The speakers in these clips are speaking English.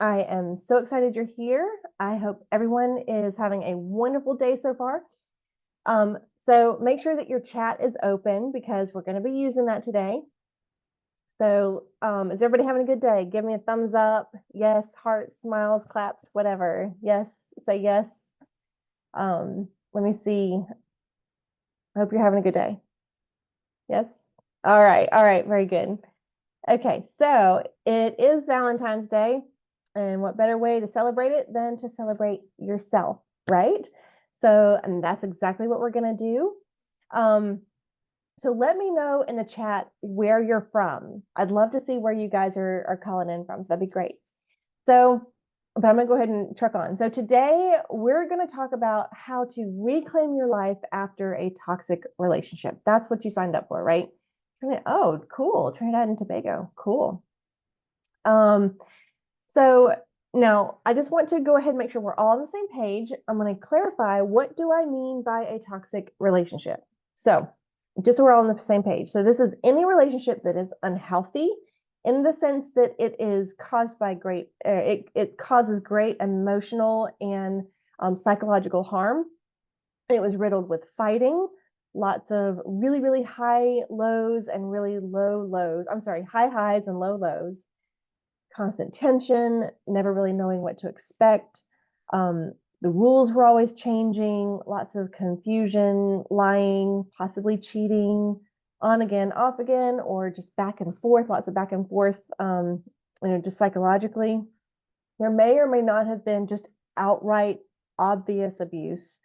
I am so excited you're here. I hope everyone is having a wonderful day so far. So make sure that your chat is open because we're going to be using that today. So is everybody having a good day? Give me a thumbs up. Yes, hearts, smiles, claps, whatever. Yes, say yes. Let me see. I hope you're having a good day. Yes? All right, very good. Okay, so it is Valentine's Day, and what better way to celebrate it than to celebrate yourself, right? So, and that's exactly what we're going to do. So let me know in the chat where you're from. I'd love to see where you guys are calling in from. So that'd be great. So, but I'm going to go ahead and truck on. So today we're going to talk about how to reclaim your life after a toxic relationship. That's what you signed up for, right? Oh, cool. Trinidad and Tobago. Cool. So now I just want to go ahead and make sure we're all on the same page. I'm going to clarify, what do I mean by a toxic relationship? So just so we're all on the same page. So this is any relationship that is unhealthy in the sense that it is caused by it causes great emotional and psychological harm. It was riddled with fighting, lots of really, really high lows and really low lows. I'm sorry, high highs and low lows, constant tension, never really knowing what to expect. The rules were always changing, lots of confusion, lying, possibly cheating, on again, off again, or just back and forth, lots of back and forth, just psychologically. There may or may not have been just outright obvious abuse.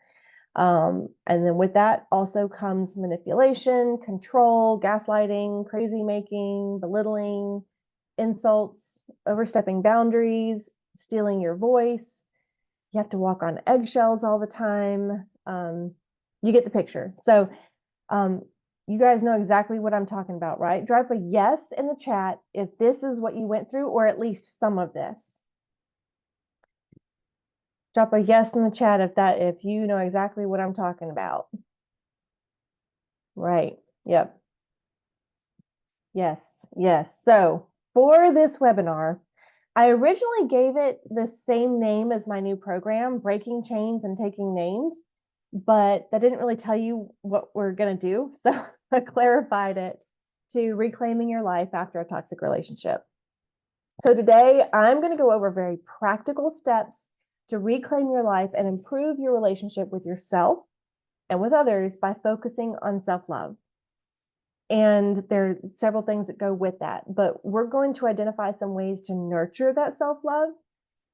And then with that also comes manipulation, control, gaslighting, crazy making, belittling, insults, overstepping boundaries, stealing your voice. You have to walk on eggshells all the time. You get the picture. So you guys know exactly what I'm talking about, right? Drop a yes in the chat if this is what you went through, or at least some of this. Drop a yes in the chat if you know exactly what I'm talking about. Right. Yep. Yes. So for this webinar, I originally gave it the same name as my new program, Breaking Chains and Taking Names, but that didn't really tell you what we're going to do. So I clarified it to Reclaiming Your Life After a Toxic Relationship. So today I'm going to go over very practical steps to reclaim your life and improve your relationship with yourself and with others by focusing on self-love. And there are several things that go with that, but we're going to identify some ways to nurture that self-love.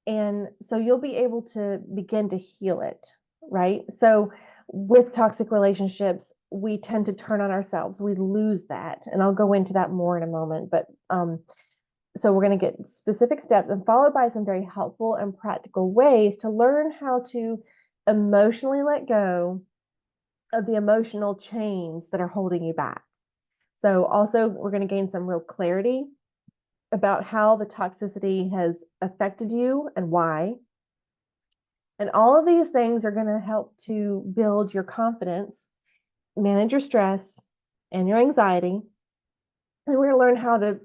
And so you'll be able to begin to heal it, right? So with toxic relationships, we tend to turn on ourselves. We lose that. And I'll go into that more in a moment. But so we're going to get specific steps and followed by some very helpful and practical ways to learn how to emotionally let go of the emotional chains that are holding you back. So also we're going to gain some real clarity about how the toxicity has affected you and why. And all of these things are going to help to build your confidence, manage your stress and your anxiety. And we're going to learn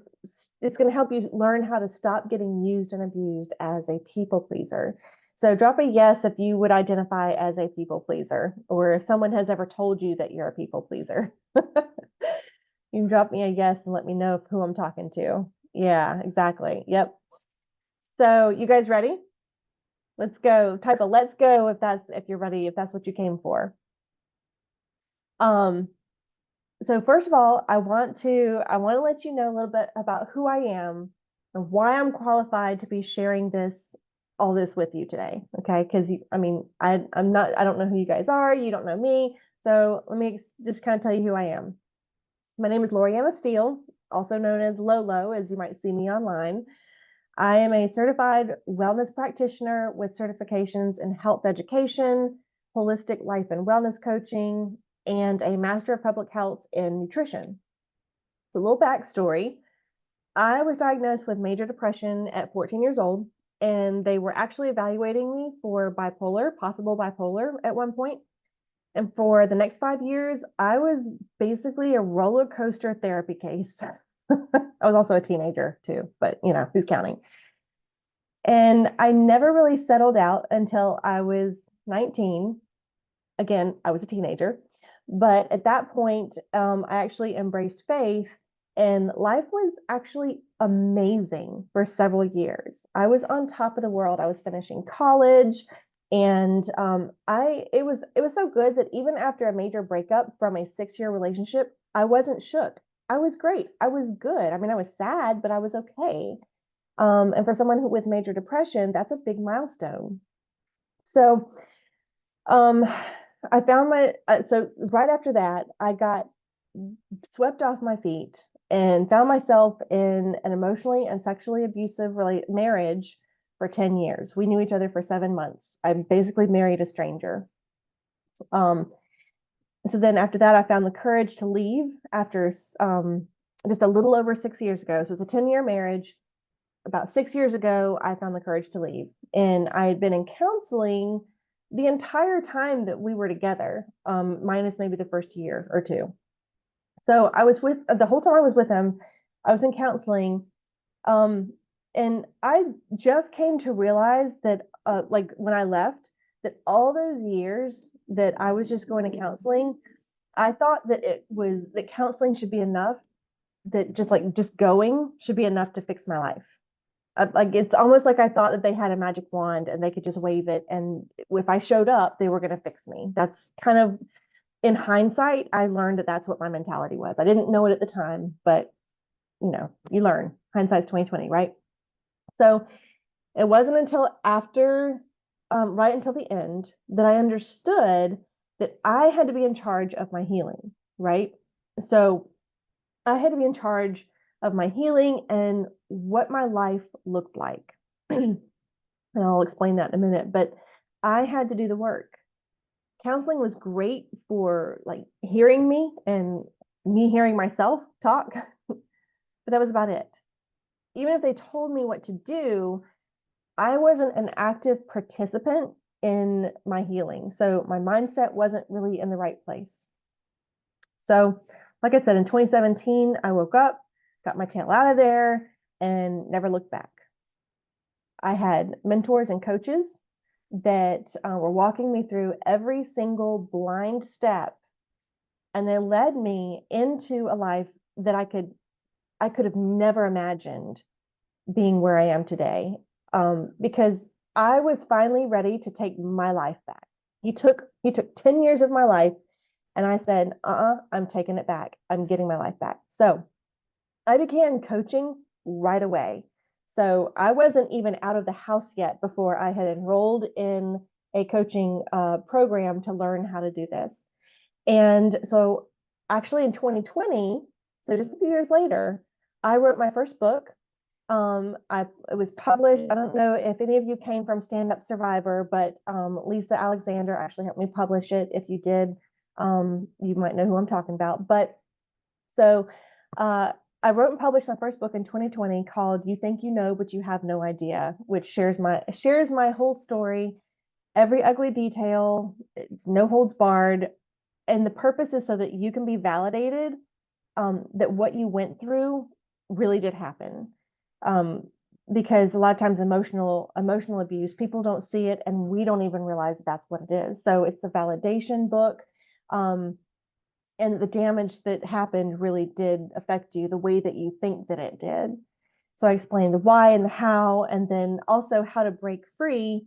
it's going to help you learn how to stop getting used and abused as a people pleaser. So drop a yes if you would identify as a people pleaser, or if someone has ever told you that you're a people pleaser. You can drop me a yes and let me know who I'm talking to. Yeah, exactly. Yep. So you guys ready? Let's go. Type a let's go if you're ready, if that's what you came for. So first of all, I want to let you know a little bit about who I am and why I'm qualified to be sharing all this with you today. Okay, because I don't know who you guys are. You don't know me. So let me just kind of tell you who I am. My name is Lorianna Steele, also known as Lolo, as you might see me online. I am a certified wellness practitioner with certifications in health education, holistic life and wellness coaching, and a master of public health in nutrition. So a little backstory. I was diagnosed with major depression at 14 years old, and they were actually evaluating me for possible bipolar at one point. And for the next 5 years, I was basically a roller coaster therapy case. I was also a teenager too, but who's counting? And I never really settled out until I was 19. Again, I was a teenager. But at that point, I actually embraced faith, and life was actually amazing for several years. I was on top of the world. I was finishing college, and I it was so good that even after a major breakup from a 6 year relationship, I wasn't shook. I was great. I was good. I mean, I was sad, but I was okay. And for someone with major depression, that's a big milestone. So um, I found so right after that, I got swept off my feet and found myself in an emotionally and sexually abusive marriage for 10 years. We knew each other for 7 months. I basically married a stranger. Um, so then after that, I found the courage to leave after just a little over 6 years ago. So it was a 10-year marriage. About 6 years ago, I found the courage to leave. And I had been in counseling the entire time that we were together, minus maybe the first year or two. So I was with the whole time I was with him, I was in counseling. Um, and I just came to realize that, like when I left, that all those years that I was just going to counseling, I thought that that counseling should be enough, that just going should be enough to fix my life. Like it's almost like I thought that they had a magic wand and they could just wave it, and if I showed up, they were going to fix me. That's kind of, in hindsight, I learned that that's what my mentality was. I didn't know it at the time, but you learn. Hindsight's 2020, right? So it wasn't until after, right until the end, that I understood that I had to be in charge of my healing, right? So I had to be in charge of my healing and what my life looked like. And I'll explain that in a minute, but I had to do the work. Counseling was great for like hearing me and me hearing myself talk, but that was about it. Even if they told me what to do, I wasn't an active participant in my healing. So my mindset wasn't really in the right place. So, like I said, in 2017, I woke up, got my tail out of there, and never looked back. I had mentors and coaches that were walking me through every single blind step, and they led me into a life that I could have never imagined being where I am today, because I was finally ready to take my life back. He took 10 years of my life, and I said, I'm taking it back. I'm getting my life back. So I began coaching right away. So I wasn't even out of the house yet before I had enrolled in a coaching program to learn how to do this. And so actually in 2020, so just a few years later, I wrote my first book. It was published. I don't know if any of you came from Stand Up Survivor, but Lisa Alexander actually helped me publish it. If you did, you might know who I'm talking about. But so uh, I wrote and published my first book in 2020 called "You Think You Know, But You Have No Idea," which shares my whole story, every ugly detail. It's no holds barred, and the purpose is so that you can be validated, that what you went through really did happen. Um, because a lot of times emotional abuse, people don't see it, and we don't even realize that that's what it is. So it's a validation book. Um, and the damage that happened really did affect you the way that you think that it did. So I explained the why and the how, and then also how to break free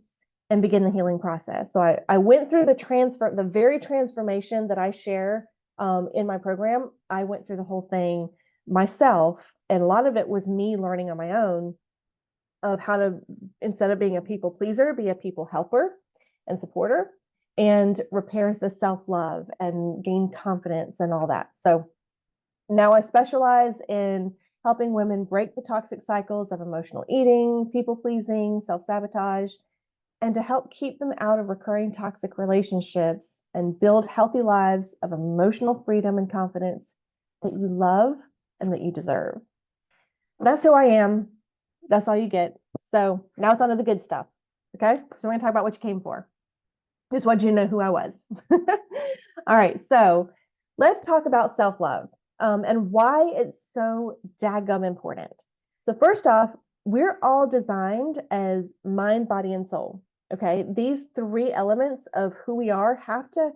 and begin the healing process. So I went through the very transformation that I share in my program. I went through the whole thing myself, and a lot of it was me learning on my own of how to, instead of being a people pleaser, be a people helper and supporter, and repairs the self-love and gain confidence and all that. So now I specialize in helping women break the toxic cycles of emotional eating, people pleasing, self-sabotage, and to help keep them out of recurring toxic relationships and build healthy lives of emotional freedom and confidence that you love and that you deserve. So that's who I am. That's all you get. So now it's on to the good stuff. Okay. So we're going to talk about what you came for. Just wanted you to know who I was. All right. So let's talk about self love, and why it's so daggum important. So, first off, we're all designed as mind, body, and soul. Okay. These three elements of who we are have to,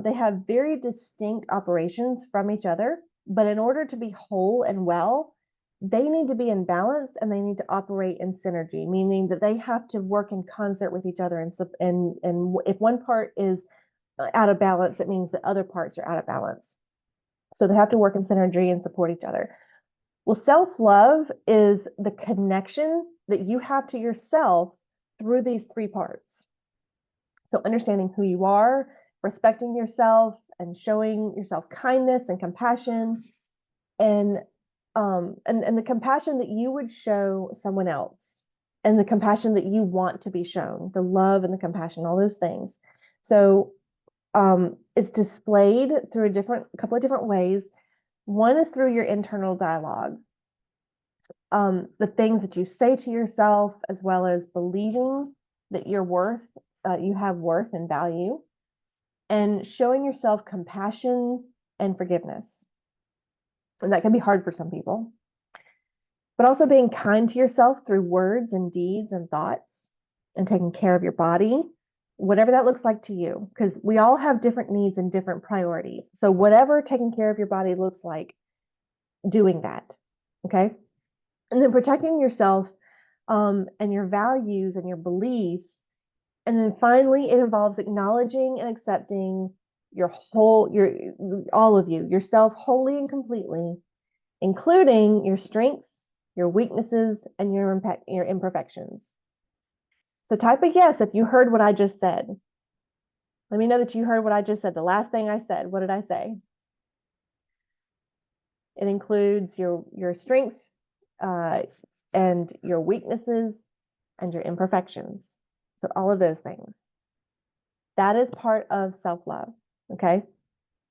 they have very distinct operations from each other. But in order to be whole and well, they need to be in balance and they need to operate in synergy, meaning that they have to work in concert with each other. And if one part is out of balance, it means that other parts are out of balance. So they have to work in synergy and support each other. Well, self-love is the connection that you have to yourself through these three parts. So understanding who you are, respecting yourself, and showing yourself kindness and compassion, and the compassion that you would show someone else, and the compassion that you want to be shown, the love and the compassion, all those things. So it's displayed through a couple of different ways. One is through your internal dialogue, the things that you say to yourself, as well as believing that you're you have worth and value, and showing yourself compassion and forgiveness. And that can be hard for some people. But also being kind to yourself through words and deeds and thoughts, and taking care of your body, whatever that looks like to you, because we all have different needs and different priorities. So whatever taking care of your body looks like, doing that. Okay. And then protecting yourself, and your values and your beliefs. And then finally, it involves acknowledging and accepting all of you, yourself wholly and completely, including your strengths, your weaknesses, and your imperfections. So type a yes if you heard what I just said. Let me know that you heard what I just said. The last thing I said, what did I say? It includes your strengths, and your weaknesses and your imperfections. So all of those things. That is part of self-love. Okay.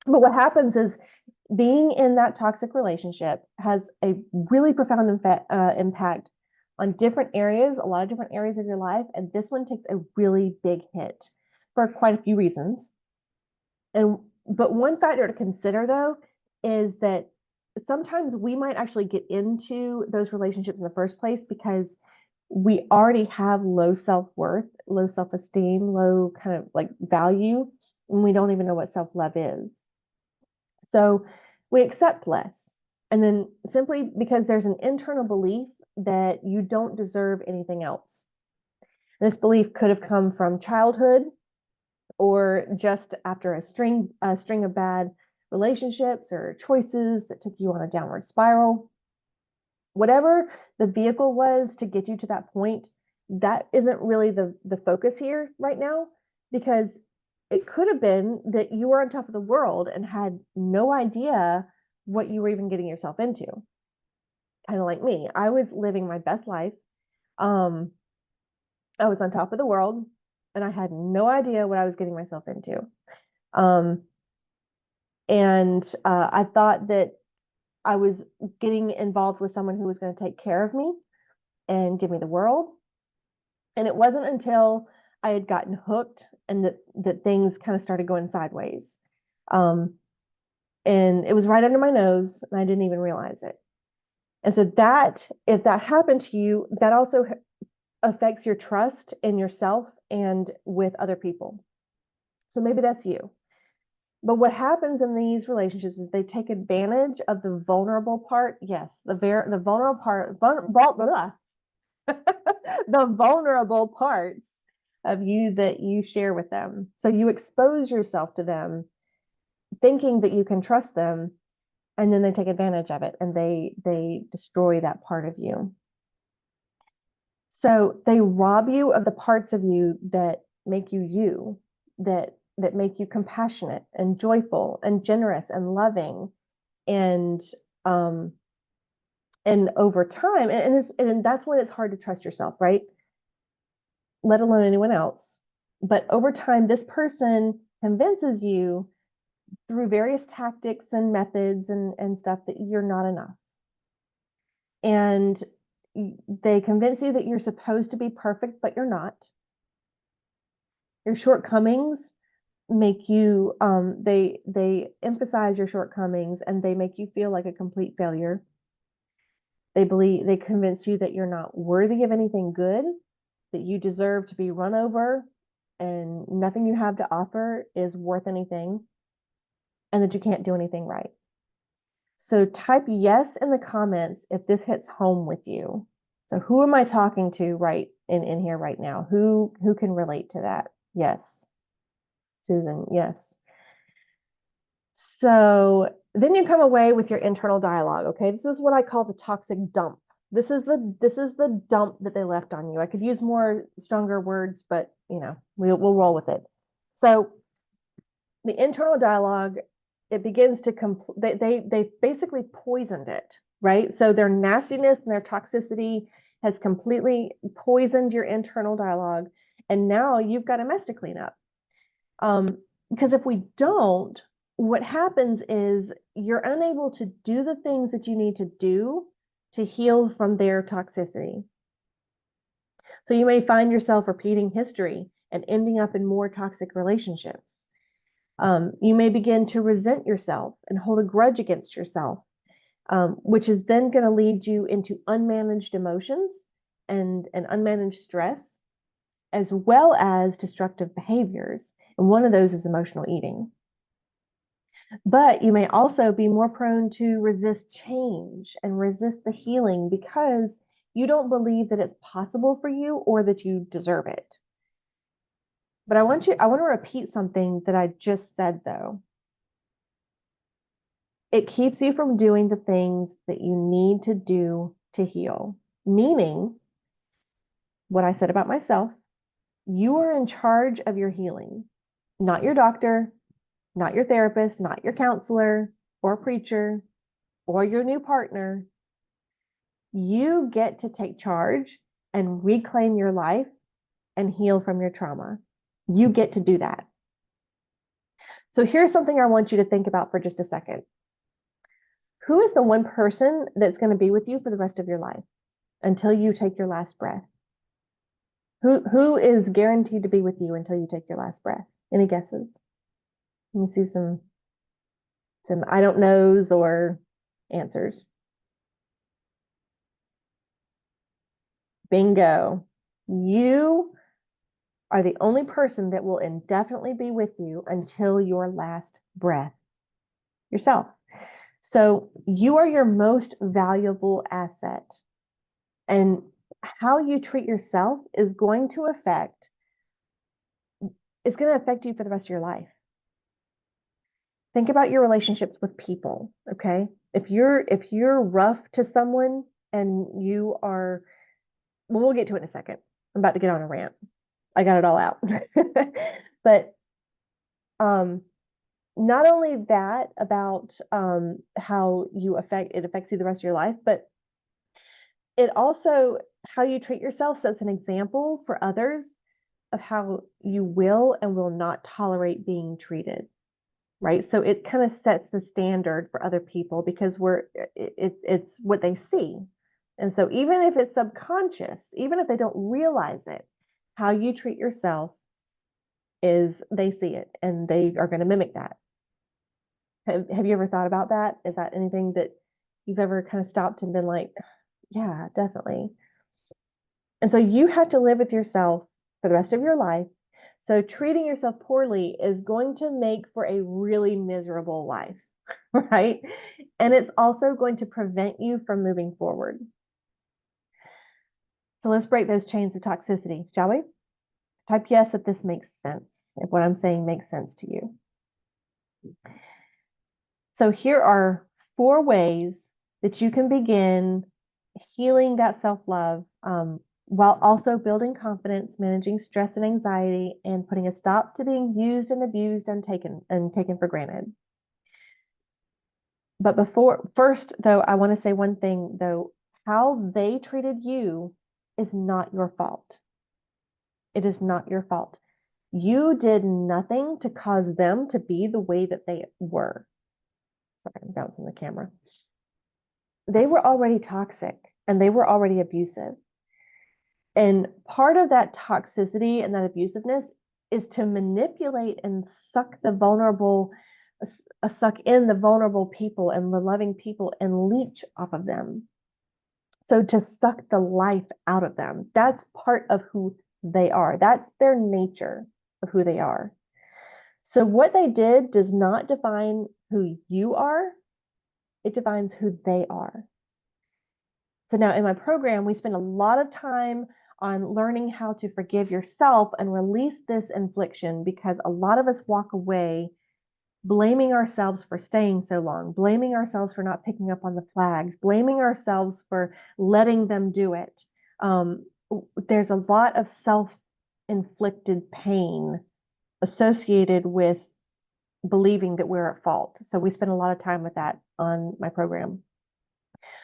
But what happens is being in that toxic relationship has a really profound impact on different areas, a lot of different areas of your life. And this one takes a really big hit for quite a few reasons. But one factor to consider, though, is that sometimes we might actually get into those relationships in the first place because we already have low self-worth, low self-esteem, low kind of like value, and we don't even know what self-love is. So we accept less. And then simply because there's an internal belief that you don't deserve anything else. This belief could have come from childhood or just after a string of bad relationships or choices that took you on a downward spiral. Whatever the vehicle was to get you to that point, that isn't really the focus here right now, because it could have been that you were on top of the world and had no idea what you were even getting yourself into. Kind of like me. I was living my best life. I was on top of the world and I had no idea what I was getting myself into. I thought that I was getting involved with someone who was going to take care of me and give me the world. And it wasn't until I had gotten hooked and that things kind of started going sideways. And it was right under my nose and I didn't even realize it. And so if that happened to you, that also affects your trust in yourself and with other people. So maybe that's you. But what happens in these relationships is they take advantage of the vulnerable part. Yes, the vulnerable part, the vulnerable parts of you that you share with them. So you expose yourself to them, thinking that you can trust them, and then they take advantage of it and they destroy that part of you. So they rob you of the parts of you that make you, that make you compassionate and joyful and generous and loving. And over time, and that's when it's hard to trust yourself, right? Let alone anyone else. But over time, this person convinces you through various tactics and methods and stuff that you're not enough. And they convince you that you're supposed to be perfect, but you're not. Your shortcomings make you, they emphasize your shortcomings and they make you feel like a complete failure. They convince you that you're not worthy of anything good, that you deserve to be run over, and nothing you have to offer is worth anything, and that you can't do anything right. So type yes in the comments if this hits home with you. So who am I talking to right in here right now? Who can relate to that? Yes. Susan, yes. So then you come away with your internal dialogue. Okay, this is what I call the toxic dump. This is the dump that they left on you. I could use more stronger words, but we'll roll with it. So the internal dialogue, it begins to they basically poisoned it, right? So their nastiness and their toxicity has completely poisoned your internal dialogue, and now you've got a mess to clean up. Because if we don't, what happens is you're unable to do the things that you need to do to heal from their toxicity. So you may find yourself repeating history and ending up in more toxic relationships. You may begin to resent yourself and hold a grudge against yourself, which is then going to lead you into unmanaged emotions and unmanaged stress, as well as destructive behaviors. And one of those is emotional eating. But you may also be more prone to resist change and resist the healing because you don't believe that it's possible for you or that you deserve it. But I want to repeat something that I just said, though. It keeps you from doing the things that you need to do to heal. Meaning, what I said about myself, you are in charge of your healing, not your doctor, not your therapist, not your counselor or preacher or your new partner. You get to take charge and reclaim your life and heal from your trauma. You get to do that. So here's something I want you to think about for just a second. Who is the one person that's going to be with you for the rest of your life until you take your last breath? Who is guaranteed to be with you until you take your last breath? Any guesses? Let me see some I don't knows or answers. Bingo. You are the only person that will indefinitely be with you until your last breath. Yourself. So you are your most valuable asset. And how you treat yourself is going to affect you for the rest of your life. Think about your relationships with people, okay? If you're rough to someone and you are, well, we'll get to it in a second. I'm about to get on a rant. I got it all out. But not only that about how it affects you the rest of your life, but it also, how you treat yourself sets an example for others of how you will and will not tolerate being treated, right? So it kind of sets the standard for other people because it's what they see. And so even if it's subconscious, even if they don't realize it, how you treat yourself is, they see it and they are going to mimic that. Have you ever thought about that? Is that anything that you've ever kind of stopped and been like, yeah, definitely. And so you have to live with yourself for the rest of your life. So treating yourself poorly is going to make for a really miserable life, right? And it's also going to prevent you from moving forward. So let's break those chains of toxicity, shall we? Type yes if this makes sense, if what I'm saying makes sense to you. So here are 4 ways that you can begin healing that self-love while also building confidence, managing stress and anxiety, and putting a stop to being used and abused and taken for granted. But first, though, I want to say one thing, though. How they treated you is not your fault. It is not your fault. You did nothing to cause them to be the way that they were. Sorry, I'm bouncing the camera. They were already toxic and they were already abusive. And part of that toxicity and that abusiveness is to manipulate and suck in the vulnerable people and the loving people and leech off of them. So to suck the life out of them, that's part of who they are. That's their nature of who they are. So what they did does not define who you are, it defines who they are. So now in my program, we spend a lot of time on learning how to forgive yourself and release this infliction, because a lot of us walk away blaming ourselves for staying so long, blaming ourselves for not picking up on the flags, blaming ourselves for letting them do it. There's a lot of self-inflicted pain associated with believing that we're at fault. So we spend a lot of time with that on my program.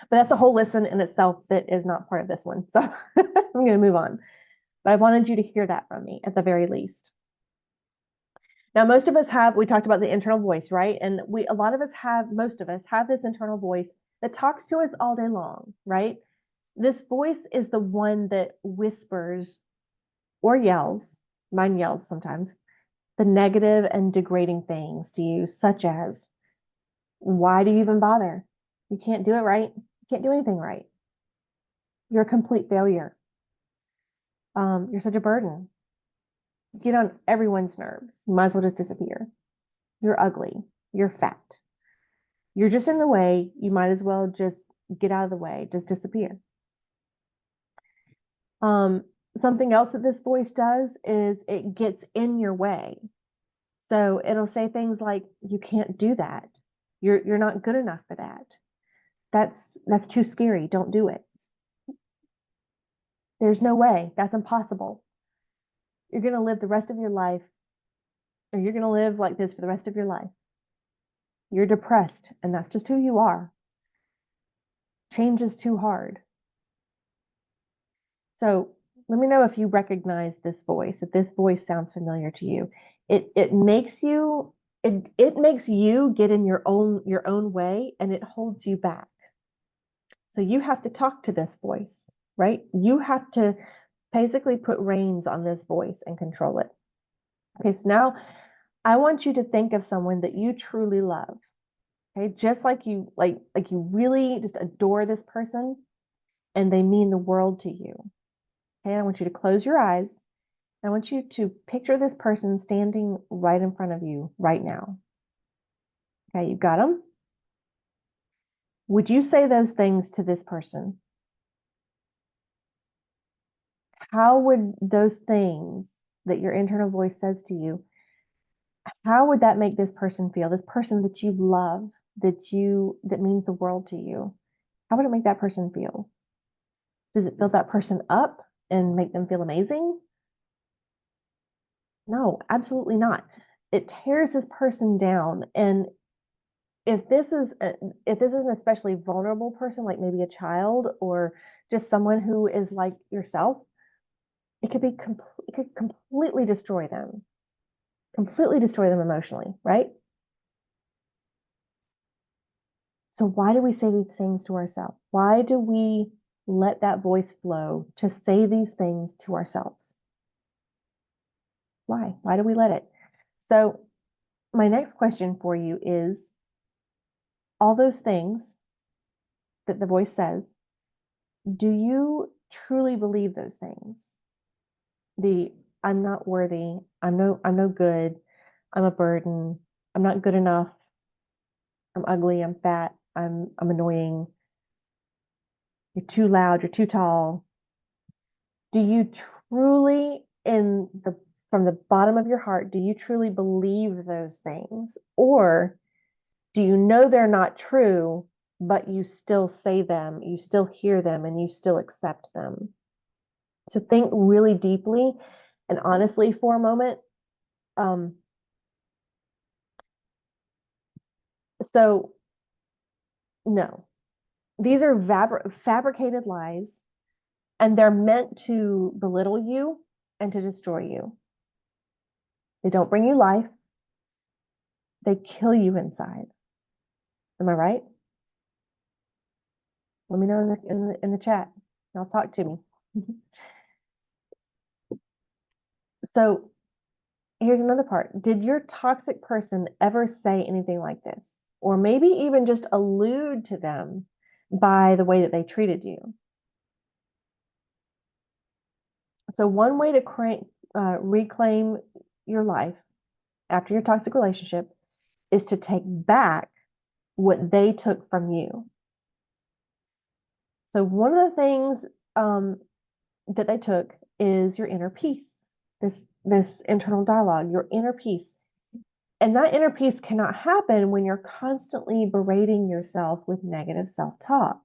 But that's a whole lesson in itself that is not part of this one. So I'm going to move on. But I wanted you to hear that from me at the very least. Now, most of us have, we talked about the internal voice, right? And most of us have this internal voice that talks to us all day long, right? This voice is the one that whispers or yells, mine yells sometimes, the negative and degrading things to you, such as, why do you even bother? You can't do it right. You can't do anything right. You're a complete failure. You're such a burden. You get on everyone's nerves. You might as well just disappear. You're ugly. You're fat. You're just in the way. You might as well just get out of the way, just disappear. Something else that this voice does is it gets in your way. So it'll say things like, you can't do that. You're not good enough for that. That's too scary. Don't do it. There's no way. That's impossible. You're going to live the rest of your life, or you're going to live like this for the rest of your life. You're depressed, and that's just who you are. Change is too hard. So let me know if you recognize this voice, if this voice sounds familiar to you. It makes you get in your own way, and it holds you back. So you have to talk to this voice, right? You have to basically put reins on this voice and control it. Okay, so now I want you to think of someone that you truly love. Okay, just like you really just adore this person and they mean the world to you. Okay, I want you to close your eyes. I want you to picture this person standing right in front of you right now. Okay, you got them? Would you say those things to this person? How would those things that your internal voice says to you, how would that make this person feel? This person that you love, that means the world to you. How would it make that person feel? Does it build that person up and make them feel amazing? No, absolutely not. It tears this person down. And if this is an especially vulnerable person, like maybe a child or just someone who is like yourself, it could completely destroy them, emotionally, right? So why do we say these things to ourselves? Why do we let that voice flow to say these things to ourselves? Why? Why do we let it? So my next question for you is, all those things that the voice says, do you truly believe those things? I'm not worthy, I'm no good, I'm a burden, I'm not good enough, I'm ugly, I'm fat, I'm annoying, you're too loud, you're too tall. Do you truly from the bottom of your heart, do you truly believe those things? Or do you know they're not true, but you still say them, you still hear them, and you still accept them? So think really deeply and honestly for a moment. Um, so no, these are fabricated lies, and they're meant to belittle you and to destroy you. They don't bring you life. They kill you inside. Am I right? Let me know in the chat. Y'all talk to me. So here's another part. Did your toxic person ever say anything like this? Or maybe even just allude to them by the way that they treated you? So one way to reclaim your life after your toxic relationship is to take back what they took from you. So one of the things that they took is your inner peace, this internal dialogue, your inner peace. And that inner peace cannot happen when you're constantly berating yourself with negative self-talk.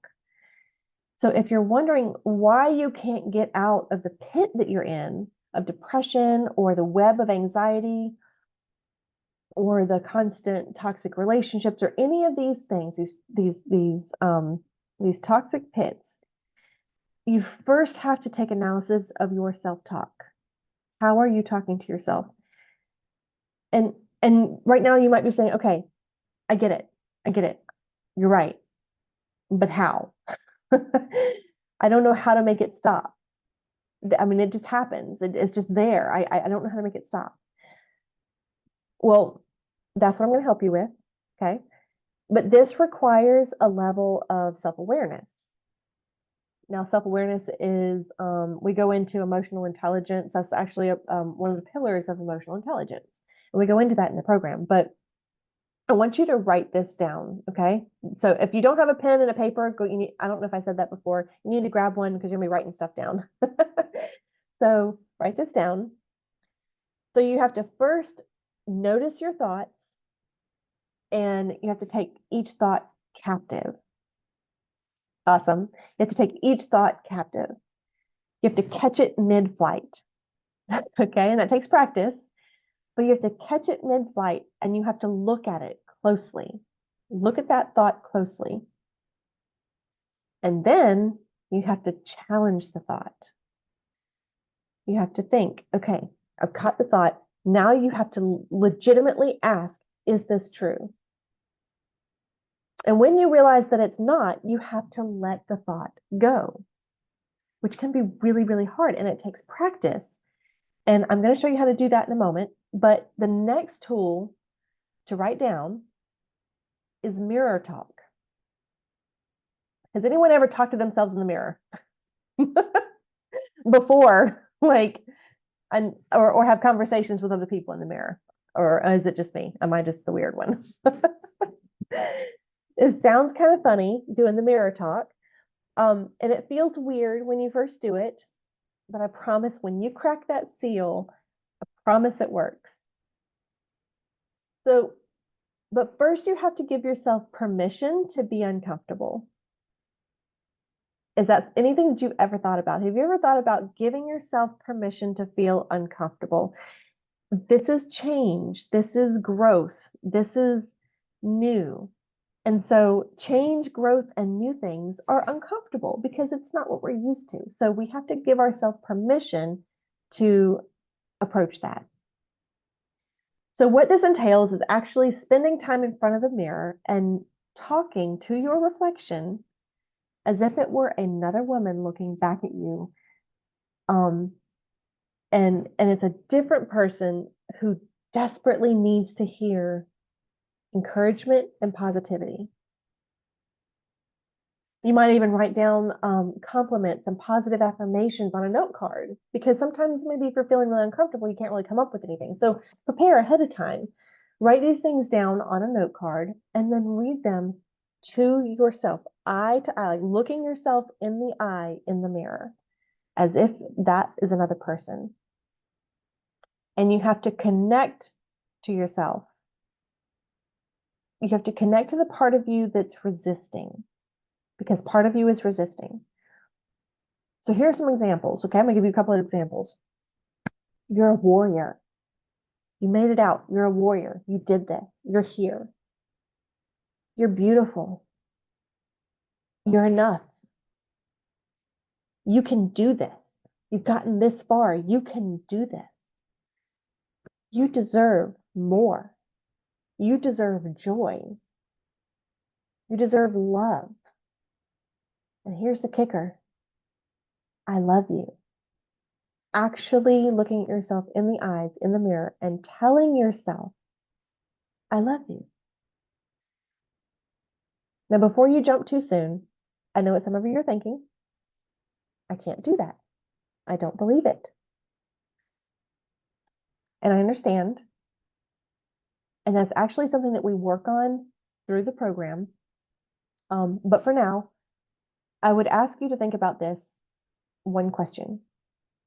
So if you're wondering why you can't get out of the pit that you're in of depression or the web of anxiety or the constant toxic relationships or any of these things, these toxic pits, you first have to take analysis of your self-talk. How are you talking to yourself? And right now you might be saying, okay, I get it. I get it. You're right. But how? I don't know how to make it stop. I mean, it just happens. It's just there. I don't know how to make it stop. Well, that's what I'm going to help you with. Okay. But this requires a level of self-awareness. Now, self-awareness is, we go into emotional intelligence. That's actually one of the pillars of emotional intelligence. And we go into that in the program. But I want you to write this down, okay? So if you don't have a pen and a paper, I don't know if I said that before, you need to grab one because you're going to be writing stuff down. So write this down. So you have to first notice your thoughts, and you have to take each thought captive. Awesome. You have to take each thought captive. You have to catch it mid-flight, okay? And that takes practice, but you have to catch it mid-flight and you have to look at it closely. Look at that thought closely. And then you have to challenge the thought. You have to think, okay, I've caught the thought. Now you have to legitimately ask, is this true? And when you realize that it's not, you have to let the thought go, which can be really, really hard. And it takes practice. And I'm going to show you how to do that in a moment. But the next tool to write down is mirror talk. Has anyone ever talked to themselves in the mirror before? Or have conversations with other people in the mirror? Or is it just me? Am I just the weird one? It sounds kind of funny doing the mirror talk. And it feels weird when you first do it, but I promise when you crack that seal, I promise it works. So, but first you have to give yourself permission to be uncomfortable. Is that anything that you've ever thought about? Have you ever thought about giving yourself permission to feel uncomfortable? This is change. This is growth. This is new. And so change, growth, and new things are uncomfortable because it's not what we're used to. So we have to give ourselves permission to approach that. So what this entails is actually spending time in front of the mirror and talking to your reflection as if it were another woman looking back at you. And it's a different person who desperately needs to hear encouragement and positivity. You might even write down compliments and positive affirmations on a note card, because sometimes maybe if you're feeling really uncomfortable, you can't really come up with anything. So prepare ahead of time. Write these things down on a note card and then read them to yourself, eye to eye, like looking yourself in the eye in the mirror as if that is another person. And you have to connect to yourself. You have to connect to the part of you that's resisting, because part of you is resisting. So here are some examples. Okay, I'm gonna give you a couple of examples. You're a warrior. You made it out. You're a warrior. You did this. You're here. You're beautiful. You're enough. You can do this. You've gotten this far. You can do this. You deserve more. You deserve joy. You deserve love. And here's the kicker. I love you. Actually looking at yourself in the eyes, in the mirror, and telling yourself, I love you. Now, before you jump too soon, I know what some of you are thinking. I can't do that. I don't believe it. And I understand. And that's actually something that we work on through the program. But for now, I would ask you to think about this one question.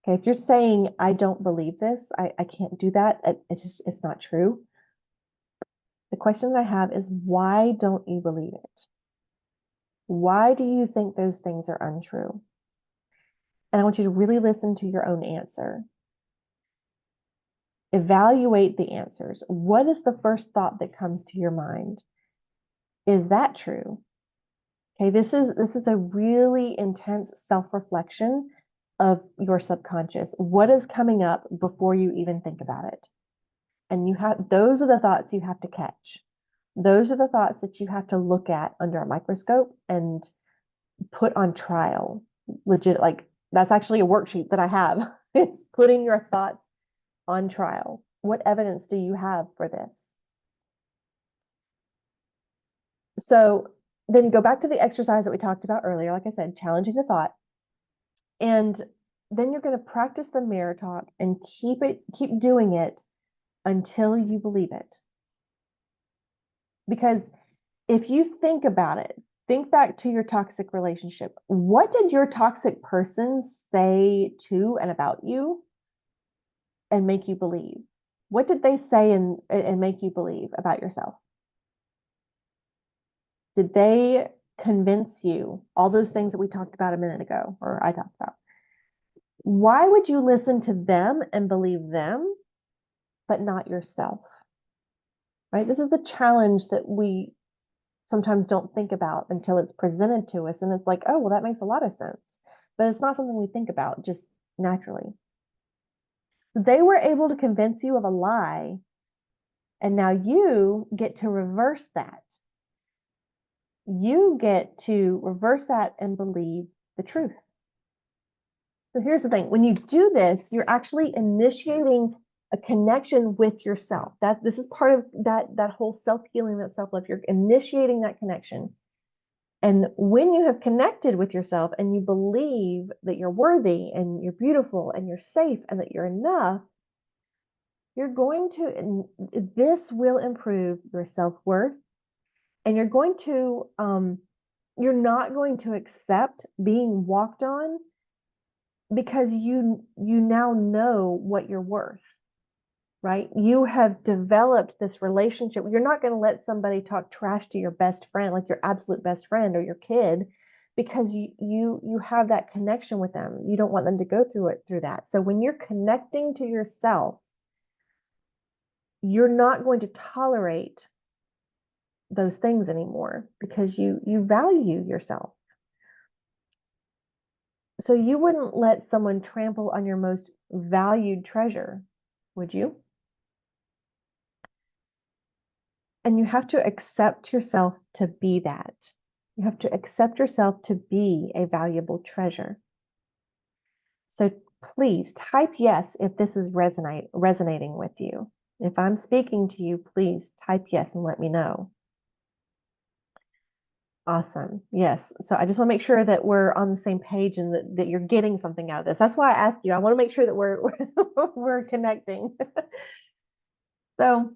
Okay, if you're saying, I don't believe this, I can't do that, it's not true. The question I have is, why don't you believe it? Why do you think those things are untrue? And I want you to really listen to your own answer. Evaluate the answers. What is the first thought that comes to your mind? Is that true? Okay, this is a really intense self-reflection of your subconscious. What is coming up before you even think about it? And those are the thoughts you have to catch. Those are the thoughts that you have to look at under a microscope and put on trial. Legit, like that's actually a worksheet that I have. It's putting your thoughts on trial. What evidence do you have for this? So then go back to the exercise that we talked about earlier. Like I said, challenging the thought. And then you're going to practice the mirror talk and keep doing it until you believe it. Because if you think about it, think back to your toxic relationship. What did your toxic person say to and about you and make you believe? What did they say and make you believe about yourself? Did they convince you all those things that we talked about a minute ago, or I talked about? Why would you listen to them and believe them, but not yourself? Right? This is a challenge that we sometimes don't think about until it's presented to us. And it's like, oh, well, that makes a lot of sense. But it's not something we think about just naturally. They were able to convince you of a lie. And now you get to reverse that. You get to reverse that and believe the truth. So here's the thing. When you do this, you're actually initiating a connection with yourself. This is part of that whole self-healing, that self-love. You're initiating that connection. And when you have connected with yourself and you believe that you're worthy and you're beautiful and you're safe and that you're enough, this will improve your self-worth, and you're not going to accept being walked on because you now know what you're worth, right? You have developed this relationship. You're not going to let somebody talk trash to your best friend, like your absolute best friend or your kid, because you have that connection with them. You don't want them to go through that. So when you're connecting to yourself, you're not going to tolerate those things anymore because you value yourself. So you wouldn't let someone trample on your most valued treasure, would you? And you have to accept yourself to be that. You have to accept yourself to be a valuable treasure. So please type yes if this is resonating with you. If I'm speaking to you, please type yes and let me know. Awesome. Yes. So I just want to make sure that we're on the same page and that you're getting something out of this. That's why I asked you. I want to make sure that we're connecting. So,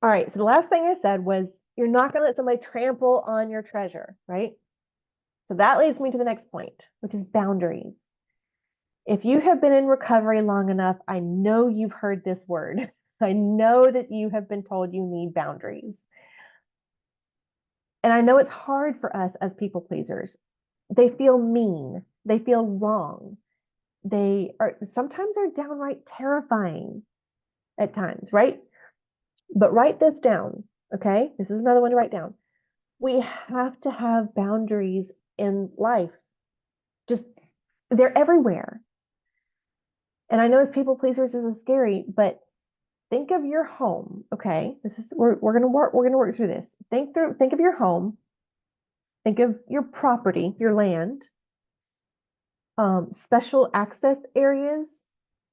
all right. So the last thing I said was you're not going to let somebody trample on your treasure, right? So that leads me to the next point, which is boundaries. If you have been in recovery long enough, I know you've heard this word. I know that you have been told you need boundaries. And I know it's hard for us as people pleasers. They feel mean. They feel wrong. Sometimes they're downright terrifying at times, right? But write this down, okay? This is another one to write down. We have to have boundaries in life. Just, they're everywhere. And I know as people pleasers, this is scary, but think of your home, okay? We're gonna work through this. Think of your home, think of your property, your land, special access areas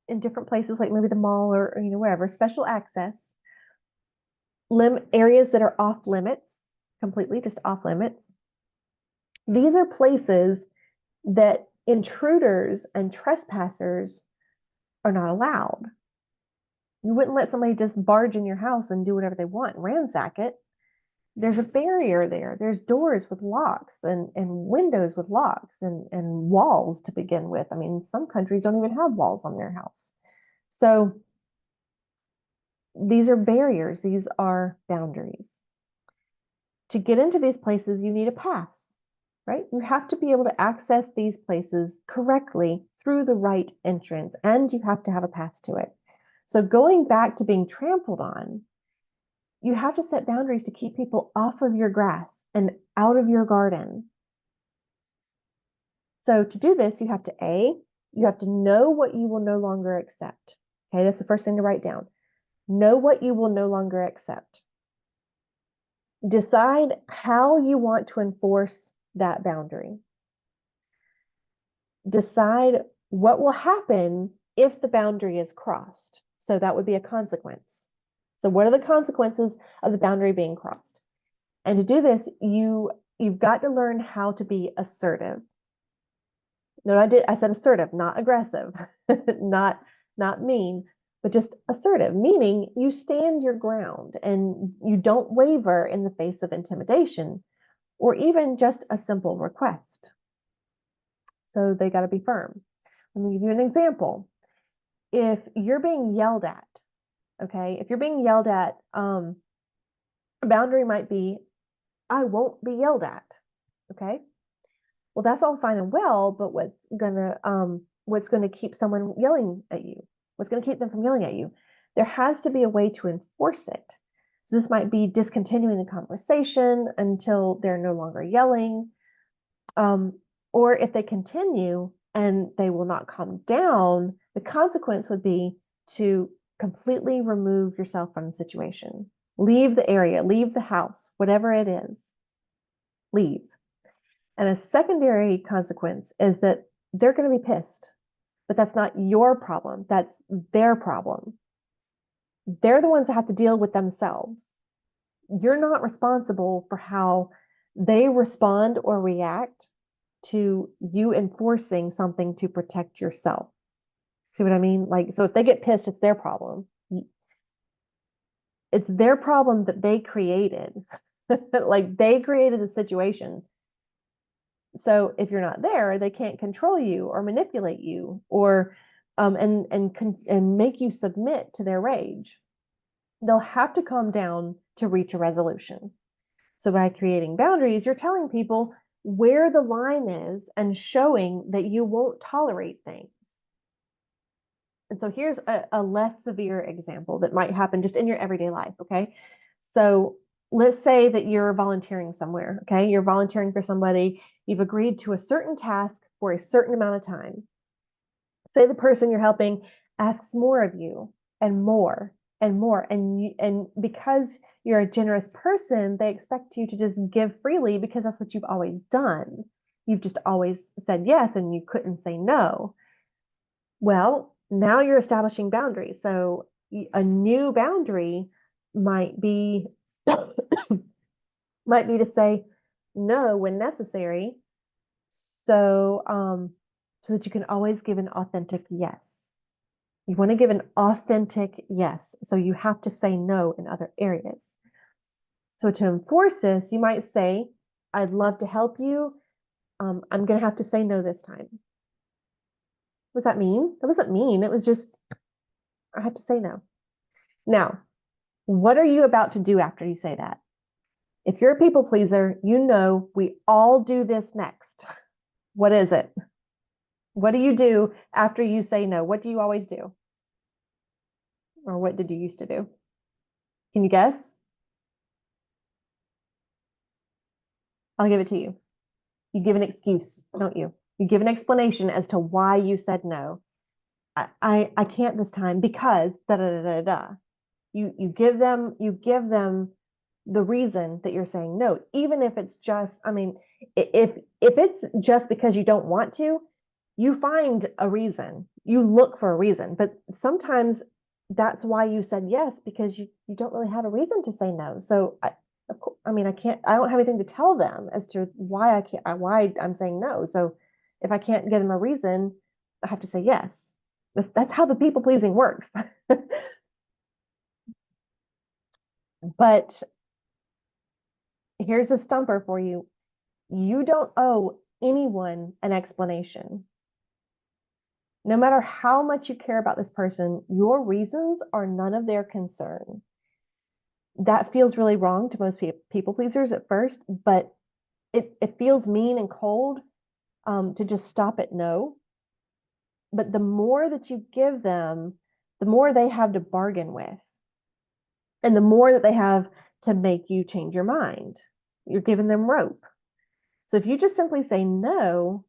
in different places, like maybe the mall or wherever, special access, areas that are off limits, completely just off limits. These are places that intruders and trespassers are not allowed. You wouldn't let somebody just barge in your house and do whatever they want, ransack it. There's a barrier there. There's doors with locks and windows with locks and walls to begin with. I mean, some countries don't even have walls on their house. So these are barriers, these are boundaries. To get into these places, you need a pass, right? You have to be able to access these places correctly through the right entrance, and you have to have a pass to it. So going back to being trampled on, you have to set boundaries to keep people off of your grass and out of your garden. So to do this, you have to you have to know what you will no longer accept. Okay, that's the first thing to write down. Know what you will no longer accept. Decide how you want to enforce that boundary. Decide what will happen if the boundary is crossed. So that would be a consequence. So what are the consequences of the boundary being crossed? And to do this, you've got to learn how to be assertive. No, I said assertive, not aggressive, not mean, but just assertive, meaning you stand your ground and you don't waver in the face of intimidation or even just a simple request. So they got to be firm. Let me give you an example. If you're being yelled at, okay, if you're being yelled at, a boundary might be, I won't be yelled at, okay? Well, that's all fine and well, but what's gonna keep someone yelling at you? What's gonna keep them from yelling at you? There has to be a way to enforce it. So this might be discontinuing the conversation until they're no longer yelling. Or if they continue and they will not calm down, the consequence would be to completely remove yourself from the situation. Leave the area, leave the house, whatever it is, leave. And a secondary consequence is that they're going to be pissed, but that's not your problem. That's their problem. They're the ones that have to deal with themselves. You're not responsible for how they respond or react to you enforcing something to protect yourself. See what I mean? Like, so if they get pissed, it's their problem. It's their problem that they created. Like they created the situation. So if you're not there, they can't control you or manipulate you or and make you submit to their rage. They'll have to calm down to reach a resolution. So by creating boundaries, you're telling people where the line is and showing that you won't tolerate things. And so here's a less severe example that might happen just in your everyday life, okay? So let's say that you're volunteering somewhere, okay? You're volunteering for somebody, you've agreed to a certain task for a certain amount of time. Say the person you're helping asks more of you and more and more, and because you're a generous person, they expect you to just give freely because that's what you've always done. You've just always said yes and you couldn't say no. Well, now you're establishing boundaries. So a new boundary might be might be to say no when necessary, so that you can always give an authentic yes. You want to give an authentic yes, so you have to say no in other areas. So to enforce this, you might say, "I'd love to help you. I'm going to have to say no this time." What does that mean? That doesn't mean. It was just I have to say no. Now, what are you about to do after you say that? If you're a people pleaser, you know we all do this next. What is it? What do you do after you say no? What do you always do? Or what did you used to do? Can you guess? I'll give it to you. You give an excuse, don't you? You give an explanation as to why you said no. I can't this time because da da da da da. You give them the reason that you're saying no, even if it's just, I mean, if it's just because you don't want to, you find a reason, you look for a reason, but sometimes that's why you said yes, because you don't really have a reason to say no. So I mean, I don't have anything to tell them as to why why I'm saying no. So if I can't give them a reason, I have to say yes. That's how the people pleasing works. But here's a stumper for you. You don't owe anyone an explanation. No matter how much you care about this person, your reasons are none of their concern. That feels really wrong to most people pleasers at first, but it feels mean and cold to just stop at no. But the more that you give them, the more they have to bargain with, and the more that they have to make you change your mind. You're giving them rope. So if you just simply say, no,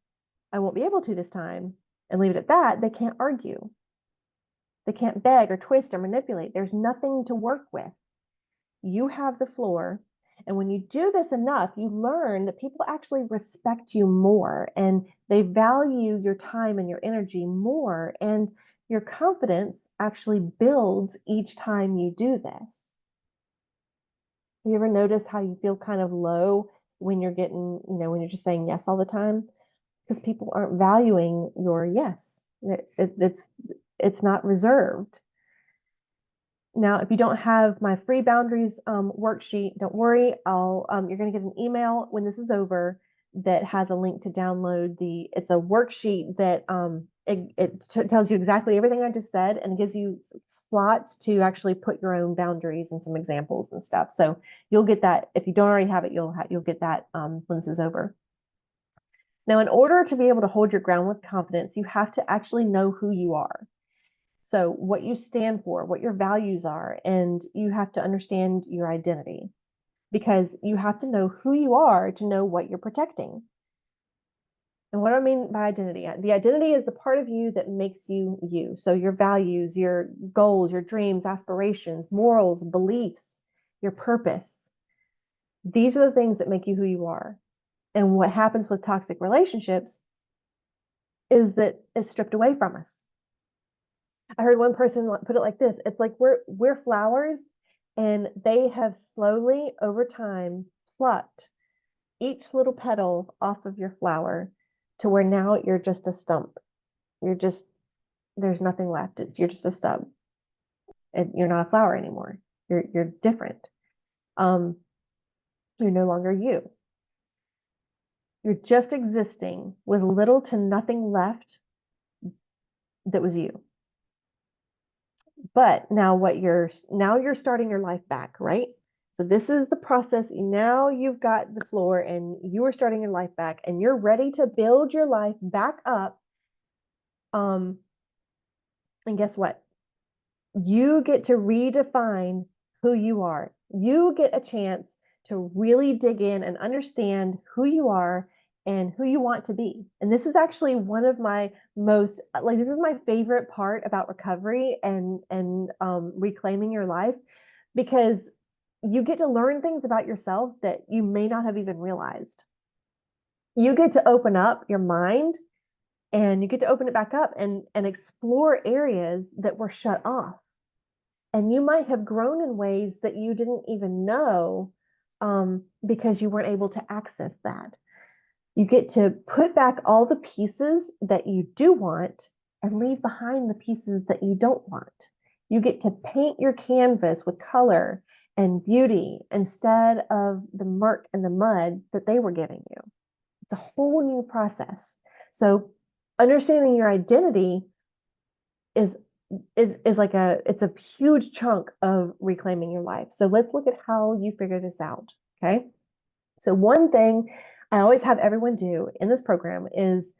I won't be able to this time, and leave it at that, they can't argue. They can't beg or twist or manipulate. There's nothing to work with. You have the floor. And when you do this enough, you learn that people actually respect you more and they value your time and your energy more. And your confidence actually builds each time you do this. Have you ever noticed how you feel kind of low when you're getting, when you're just saying yes all the time? Because people aren't valuing your yes. It's not reserved. Now, if you don't have my free boundaries worksheet, don't worry. You're going to get an email when this is over that has a link to download it's a worksheet that tells you exactly everything I just said and gives you slots to actually put your own boundaries and some examples and stuff. So you'll get that. If you don't already have it, you'll get that when this is over. Now, in order to be able to hold your ground with confidence, you have to actually know who you are. So, what you stand for, what your values are, and you have to understand your identity because you have to know who you are to know what you're protecting. And what do I mean by identity? The identity is the part of you that makes you you. So, your values, your goals, your dreams, aspirations, morals, beliefs, your purpose. These are the things that make you who you are. And what happens with toxic relationships is that it's stripped away from us. I heard one person put it like this. It's like we're flowers and they have slowly over time plucked each little petal off of your flower to where now you're just a stump. There's nothing left. You're just a stump. And you're not a flower anymore. You're different. Um, you're no longer you. You're just existing with little to nothing left that was you. But now you're starting your life back, right? So this is the process. Now you've got the floor and you are starting your life back and you're ready to build your life back up. And guess what? You get to redefine who you are. You get a chance to really dig in and understand who you are and who you want to be. And this is actually one of my this is my favorite part about recovery and reclaiming your life because you get to learn things about yourself that you may not have even realized. You get to open up your mind and you get to open it back up and explore areas that were shut off. And you might have grown in ways that you didn't even know because you weren't able to access that. You get to put back all the pieces that you do want and leave behind the pieces that you don't want. You get to paint your canvas with color and beauty instead of the murk and the mud that they were giving you. It's a whole new process. So understanding your identity is like it's a huge chunk of reclaiming your life. So let's look at how you figure this out. Okay. So one thing I always have everyone do in this program is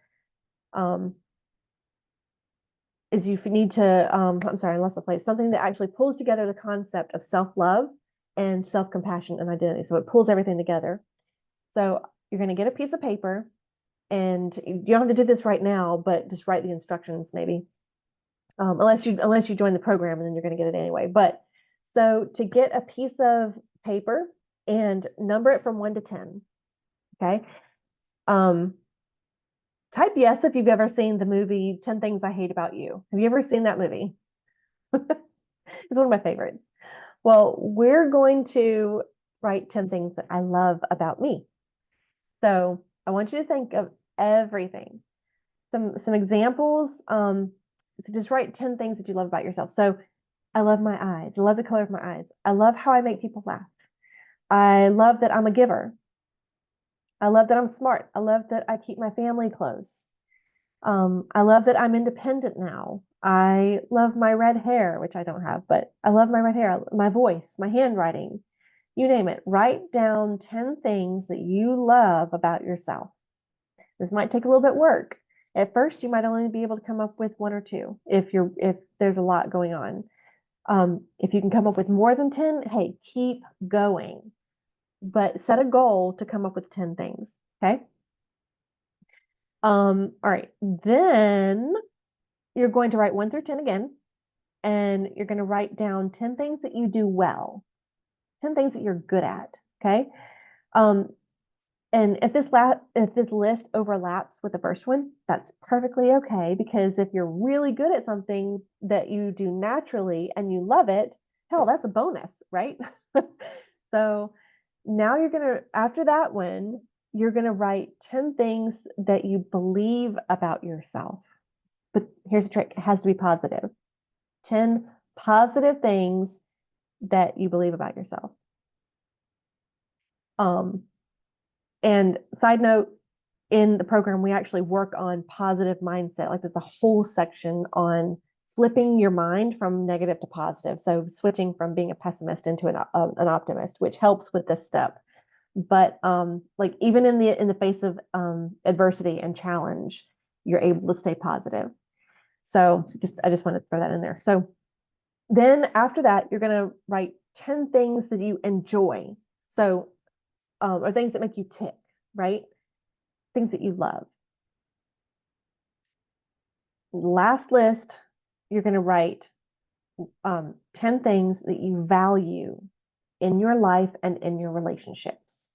you need to I'm sorry, I lost my place. Something that actually pulls together the concept of self-love and self-compassion and identity. So it pulls everything together. So you're going to get a piece of paper and you don't have to do this right now, but just write the instructions maybe. Unless you join the program and then you're going to get it anyway. But so to get a piece of paper and number it from 1 to 10. Okay. Type yes if you've ever seen the movie 10 Things I Hate About You. Have you ever seen that movie? It's one of my favorites. Well, we're going to write 10 things that I love about me. So I want you to think of everything. Some examples. So just write 10 things that you love about yourself. So I love my eyes. I love the color of my eyes. I love how I make people laugh. I love that I'm a giver. I love that I'm smart. I love that I keep my family close. I love that I'm independent now. I love my red hair, which I don't have, but I love my red hair, my voice, my handwriting, you name it. Write down 10 things that you love about yourself. This might take a little bit of work. At first, you might only be able to come up with one or two if there's a lot going on. If you can come up with more than 10, hey, keep going. But set a goal to come up with 10 things. Okay. All right. Then you're going to write 1 through 10 again, and you're going to write down 10 things that you do well, 10 things that you're good at. Okay. Um, and if this list overlaps with the first one, that's perfectly okay, because if you're really good at something that you do naturally and you love it, hell, that's a bonus, right? So now after that one, you're going to write 10 things that you believe about yourself. But here's the trick, it has to be positive. 10 positive things that you believe about yourself. And side note, in the program, we actually work on positive mindset. Like there's a whole section on flipping your mind from negative to positive. So switching from being a pessimist into an optimist, which helps with this step. But like even in the face of adversity and challenge, you're able to stay positive. So I just want to throw that in there. So then after that, you're going to write 10 things that you enjoy. So or things that make you tick, right? Things that you love. Last list, you're going to write 10 things that you value in your life and in your relationships.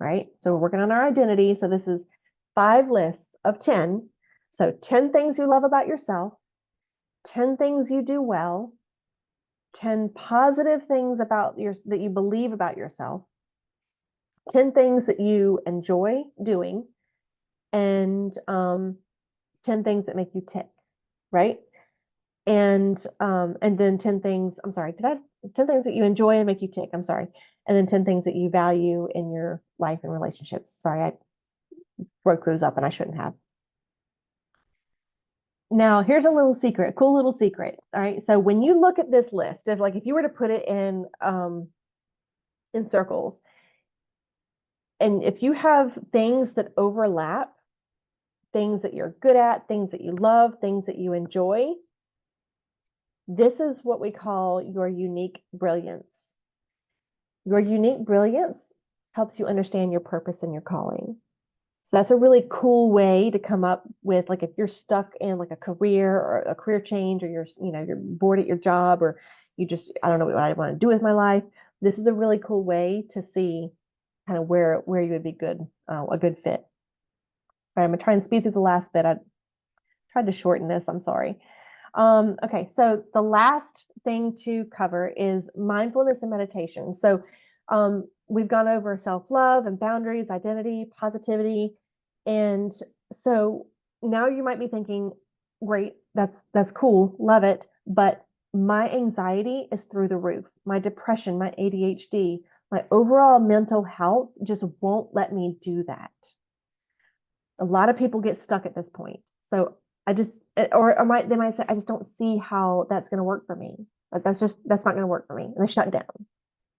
Right? So we're working on our identity. So this is 5 lists of 10. So 10 things you love about yourself, 10 things you do well, 10 positive things that you believe about yourself, 10 things that you enjoy doing, and 10 things that make you tick, right? And then 10 things, I'm sorry, 10 things that you enjoy and make you tick, I'm sorry. And then 10 things that you value in your life and relationships. Sorry, I broke those up and I shouldn't have. Now, here's a little secret, a cool little secret. All right. So when you look at this list, if you were to put it in circles, and if you have things that overlap, things that you're good at, things that you love, things that you enjoy, this is what we call your unique brilliance. Your unique brilliance helps you understand your purpose and your calling. So that's a really cool way to come up with, like, if you're stuck in like a career or a career change, or you're bored at your job, or you just, I don't know what I want to do with my life. This is a really cool way to see kind of where you would be good, a good fit. All right, I'm gonna try and speed through the last bit. I tried to shorten this. I'm sorry. Okay, so the last thing to cover is mindfulness and meditation. So we've gone over self-love and boundaries, identity, positivity. And so now you might be thinking, great, that's cool, love it, but my anxiety is through the roof. My depression, my ADHD, my overall mental health just won't let me do that. A lot of people get stuck at this point. So I just, they might say, I just don't see how that's going to work for me. Like that's not going to work for me. And they shut down.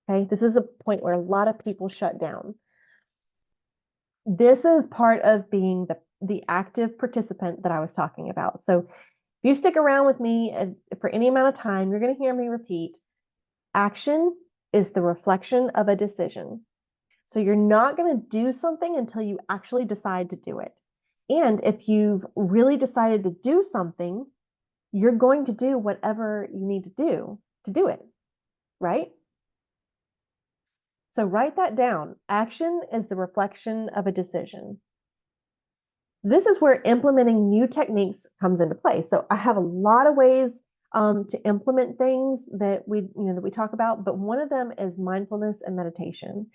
Okay. This is a point where a lot of people shut down. This is part of being the active participant that I was talking about. So if you stick around with me for any amount of time, you're going to hear me repeat, action is the reflection of a decision. So you're not going to do something until you actually decide to do it. And if you've really decided to do something, you're going to do whatever you need to do it, right? So write that down. Action is the reflection of a decision. This is where implementing new techniques comes into play. So I have a lot of ways to implement things that we talk about, but one of them is mindfulness and meditation.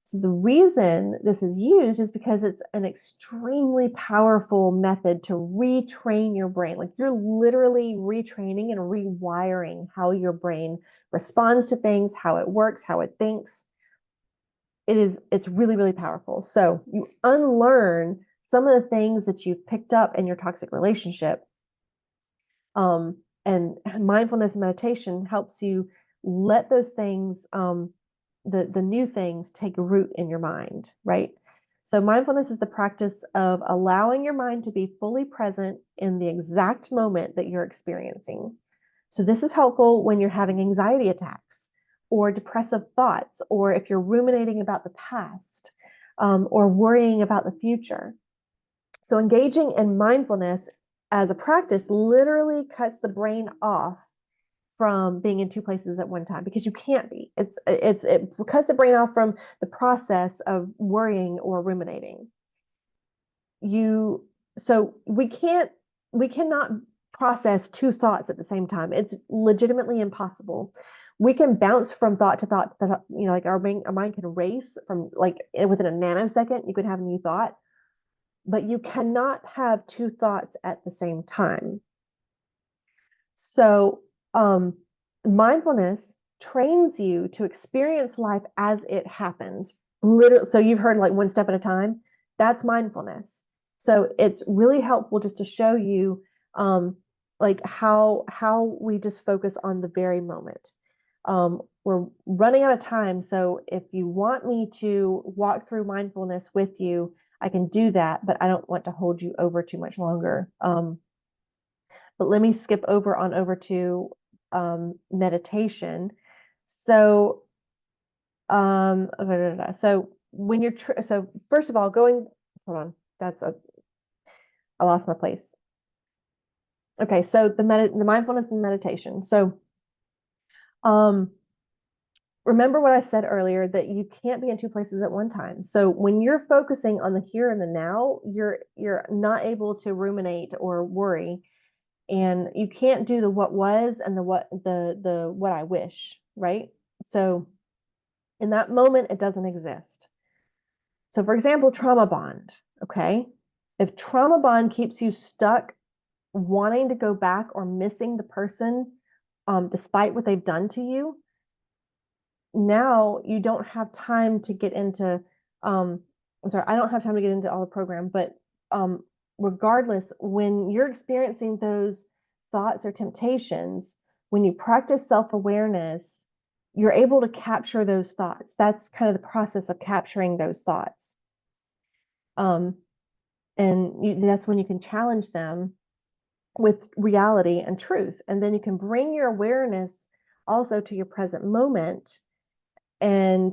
So the reason this is used is because it's an extremely powerful method to retrain your brain. Like you're literally retraining and rewiring how your brain responds to things, how it works, how it thinks. It's really, really powerful. So you unlearn some of the things that you've picked up in your toxic relationship. And mindfulness meditation helps you let those things, the new things take root in your mind, right? So mindfulness is the practice of allowing your mind to be fully present in the exact moment that you're experiencing. So this is helpful when you're having anxiety attacks or depressive thoughts, or if you're ruminating about the past, or worrying about the future. So engaging in mindfulness as a practice literally cuts the brain off from being in two places at one time, because you can't be. It cuts the brain off from the process of worrying or ruminating. So we cannot process two thoughts at the same time. It's legitimately impossible. We can bounce from thought to thought, like our mind can race from, like, within a nanosecond, you could have a new thought, but you cannot have two thoughts at the same time. So, mindfulness trains you to experience life as it happens. Literally, so you've heard like one step at a time. That's mindfulness. So it's really helpful just to show you, like how we just focus on the very moment. We're running out of time, so if you want me to walk through mindfulness with you, I can do that, but I don't want to hold you over too much longer. But let me skip over to meditation. So, so when you're so first of all, hold on, I lost my place. Okay, so the mindfulness and meditation. So, um, remember what I said earlier, that you can't be in two places at one time. So when you're focusing on the here and the now, you're not able to ruminate or worry, and you can't do the what was and the what I wish, right? So in that moment, it doesn't exist. So for example, trauma bond, okay? If trauma bond keeps you stuck wanting to go back or missing the person, despite what they've done to you, now you don't have time to get into, I'm sorry, I don't have time to get into all the program, but regardless, when you're experiencing those thoughts or temptations, when you practice self-awareness, you're able to capture those thoughts. That's kind of the process of capturing those thoughts. And that's when you can challenge them with reality and truth. And then you can bring your awareness also to your present moment. And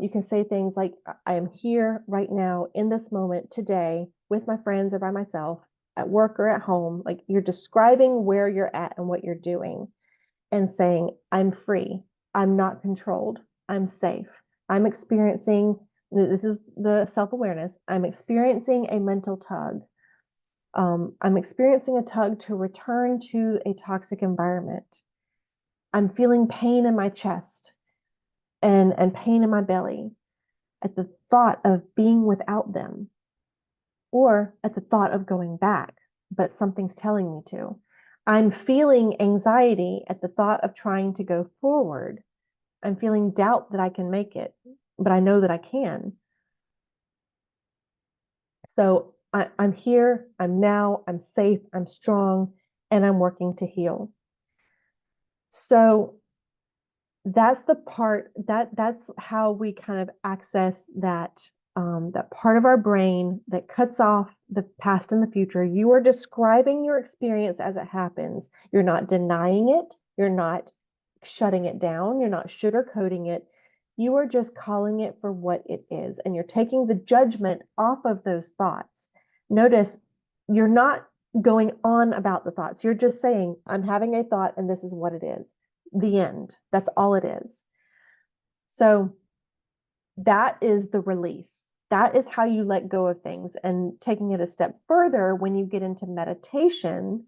you can say things like, I am here right now in this moment today with my friends or by myself, at work or at home. Like you're describing where you're at and what you're doing, and saying, I'm free. I'm not controlled. I'm safe. I'm experiencing, this is the self-awareness. I'm experiencing a mental tug. I'm experiencing a tug to return to a toxic environment. I'm feeling pain in my chest and pain in my belly at the thought of being without them, or at the thought of going back, but something's telling me to. I'm feeling anxiety at the thought of trying to go forward. I'm feeling doubt that I can make it, but I know that I can. So I'm here, I'm now, I'm safe, I'm strong, and I'm working to heal. So that's the part that's how we kind of access that part of our brain that cuts off the past and the future. You are describing your experience as it happens. You're not denying it. You're not shutting it down. You're not sugarcoating it. You are just calling it for what it is. And you're taking the judgment off of those thoughts. Notice you're not going on about the thoughts. You're just saying, I'm having a thought and this is what it is. The end. That's all it is. So that is the release. That is how you let go of things. And taking it a step further, when you get into meditation,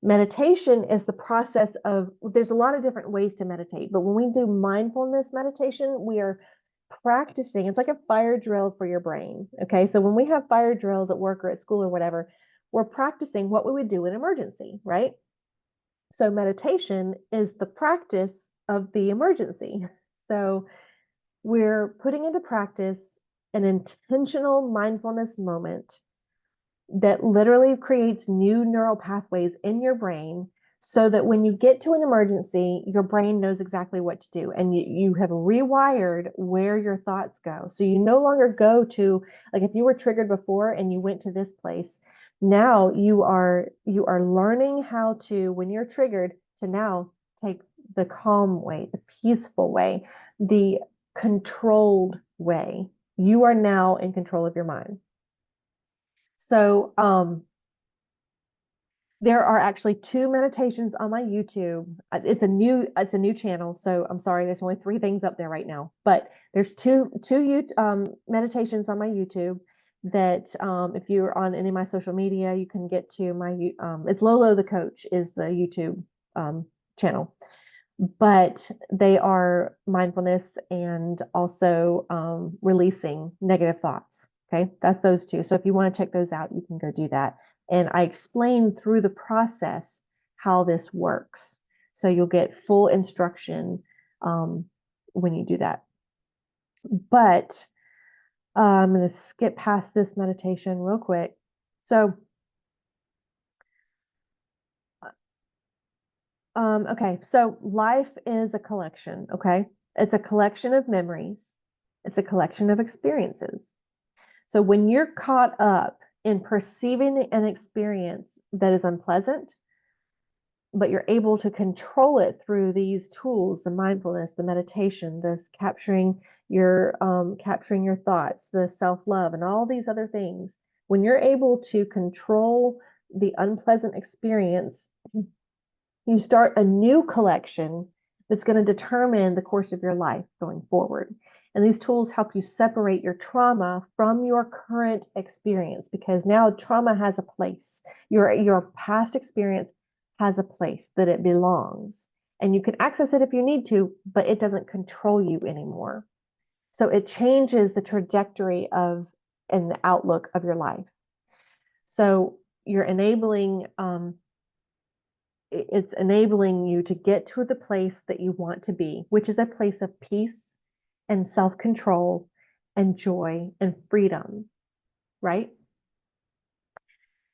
meditation is the process of, there's a lot of different ways to meditate, but when we do mindfulness meditation, we are practicing. It's like a fire drill for your brain. Okay. So when we have fire drills at work or at school or whatever, we're practicing what we would do in emergency, right? So meditation is the practice of the emergency. So we're putting into practice an intentional mindfulness moment that literally creates new neural pathways in your brain so that when you get to an emergency, your brain knows exactly what to do. And you have rewired where your thoughts go. So you no longer go to, like if you were triggered before and you went to this place, now you are learning how to, when you're triggered, to now take the calm way, the peaceful way, the controlled way. You are now in control of your mind. So there are actually two meditations on my YouTube. It's a new channel, so I'm sorry, there's only three things up there right now. But there's two meditations on my YouTube that if you're on any of my social media, you can get to my it's Lolo the Coach is the YouTube channel. But they are mindfulness and also releasing negative thoughts. Okay, that's those two. So if you want to check those out, you can go do that. And I explain through the process how this works. So you'll get full instruction when you do that. But I'm going to skip past this meditation real quick. So, okay, so life is a collection, okay? It's a collection of memories, it's a collection of experiences. So when you're caught up in perceiving an experience that is unpleasant, but you're able to control it through these tools, the mindfulness, the meditation, this capturing your thoughts, the self-love, and all these other things, when you're able to control the unpleasant experience, you start a new collection that's going to determine the course of your life going forward. And these tools help you separate your trauma from your current experience because now trauma has a place. Your past experience has a place that it belongs. And you can access it if you need to, but it doesn't control you anymore. So it changes the trajectory of and the outlook of your life. So you're enabling it's enabling you to get to the place that you want to be, which is a place of peace and self-control and joy and freedom, right?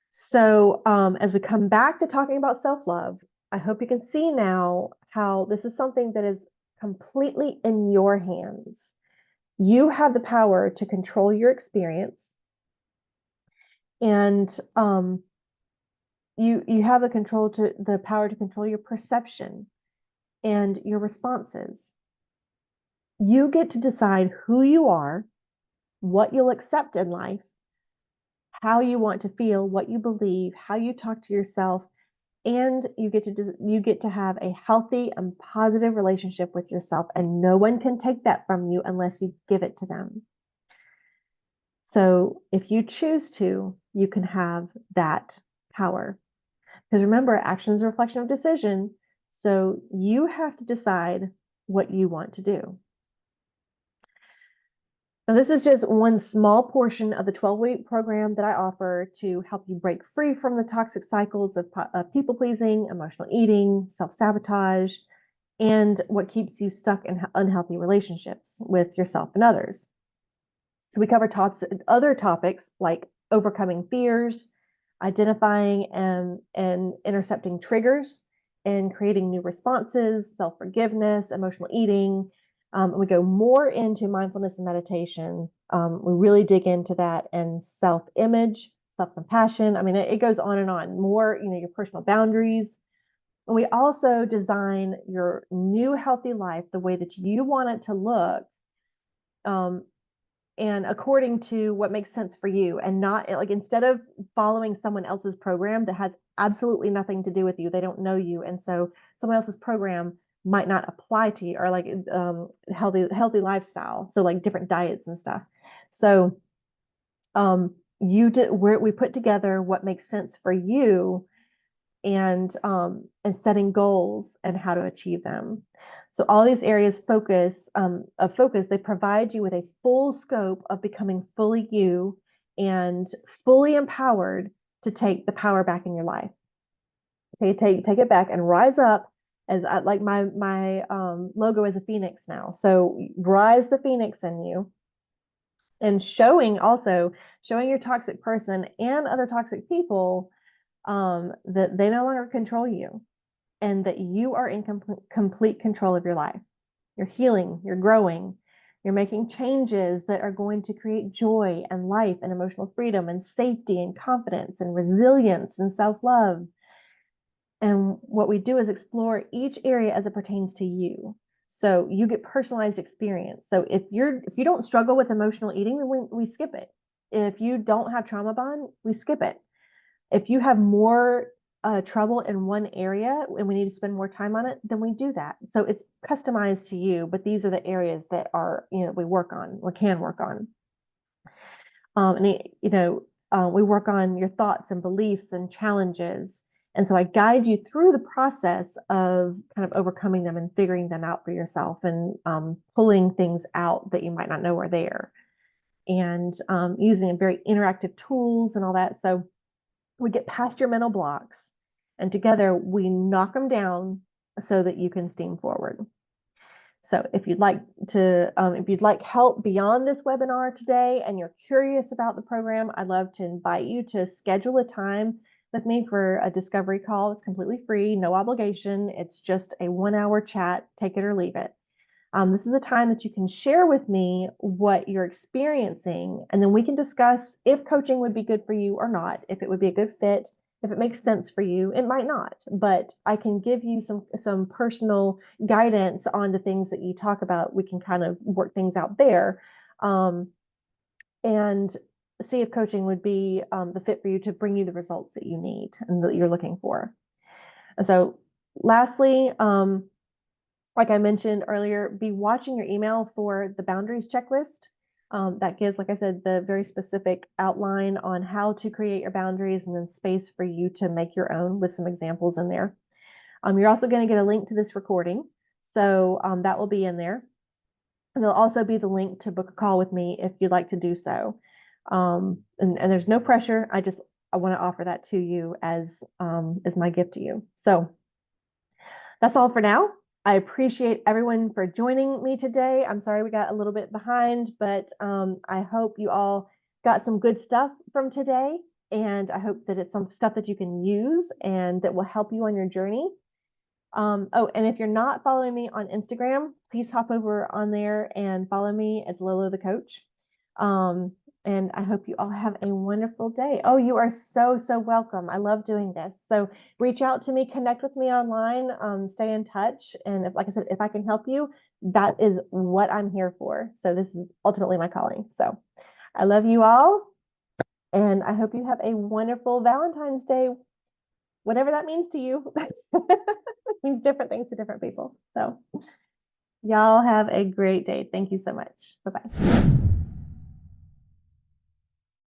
So as we come back to talking about self-love, I hope you can see now how this is something that is completely in your hands. You have the power to control your experience, and you have the power to control your perception and your responses. You get to decide who you are, what you'll accept in life, how you want to feel, what you believe, how you talk to yourself, and you get to have a healthy and positive relationship with yourself, and no one can take that from you unless you give it to them. So if you choose to, you can have that power. Because remember, action is a reflection of decision. So you have to decide what you want to do. Now, this is just one small portion of the 12-week program that I offer to help you break free from the toxic cycles of people pleasing, emotional eating, self-sabotage, and what keeps you stuck in unhealthy relationships with yourself and others. So we cover other topics like overcoming fears, identifying and intercepting triggers, and creating new responses, self-forgiveness, emotional eating. We go more into mindfulness and meditation. We really dig into that, and self-image, self-compassion. I mean, it goes on and on. More, your personal boundaries. And we also design your new healthy life the way that you want it to look, and according to what makes sense for you, and not like instead of following someone else's program that has absolutely nothing to do with you, they don't know you, and so someone else's program might not apply to you, or like healthy lifestyle, so like different diets and stuff. So we put together what makes sense for you, and setting goals and how to achieve them. So all these areas of focus, they provide you with a full scope of becoming fully you and fully empowered to take the power back in your life. Take it back and rise up as like my logo is a phoenix now. So rise the phoenix in you, and showing your toxic person and other toxic people that they no longer control you, and that you are in complete control of your life. You're healing, you're growing, you're making changes that are going to create joy and life and emotional freedom and safety and confidence and resilience and self-love. And what we do is explore each area as it pertains to you. So you get personalized experience. So if you don't struggle with emotional eating, then we skip it. If you don't have trauma bond, we skip it. If you have more trouble in one area and we need to spend more time on it, then we do that. So it's customized to you, but these are the areas that are, we work on or can work on. We work on your thoughts and beliefs and challenges. And so I guide you through the process of kind of overcoming them and figuring them out for yourself, and pulling things out that you might not know are there, and using very interactive tools and all that. So we get past your mental blocks, and together we knock them down so that you can steam forward. So if you'd like help beyond this webinar today and you're curious about the program, I'd love to invite you to schedule a time with me for a discovery call. It's completely free, no obligation. It's just a 1-hour chat, take it or leave it. This is a time that you can share with me what you're experiencing, and then we can discuss if coaching would be good for you or not, if it would be a good fit, if it makes sense for you. It might not, but I can give you some personal guidance on the things that you talk about. We can kind of work things out there, and see if coaching would be the fit for you to bring you the results that you need and that you're looking for. And so lastly, like I mentioned earlier, be watching your email for the boundaries checklist. That gives, like I said, the very specific outline on how to create your boundaries, and then space for you to make your own with some examples in there. You're also going to get a link to this recording. So that will be in there. And there'll also be the link to book a call with me if you'd like to do so. And there's no pressure. I want to offer that to you as my gift to you. So that's all for now. I appreciate everyone for joining me today. I'm sorry we got a little bit behind, but I hope you all got some good stuff from today. And I hope that it's some stuff that you can use and that will help you on your journey. Oh, and if you're not following me on Instagram, please hop over on there and follow me. It's Lolo the Coach. And I hope you all have a wonderful day. Oh, you are so, so welcome. I love doing this. So reach out to me, connect with me online, stay in touch. And if, like I said, if I can help you, that is what I'm here for. So this is ultimately my calling. So I love you all. And I hope you have a wonderful Valentine's Day, whatever that means to you. It means different things to different people. So y'all have a great day. Thank you so much. Bye-bye.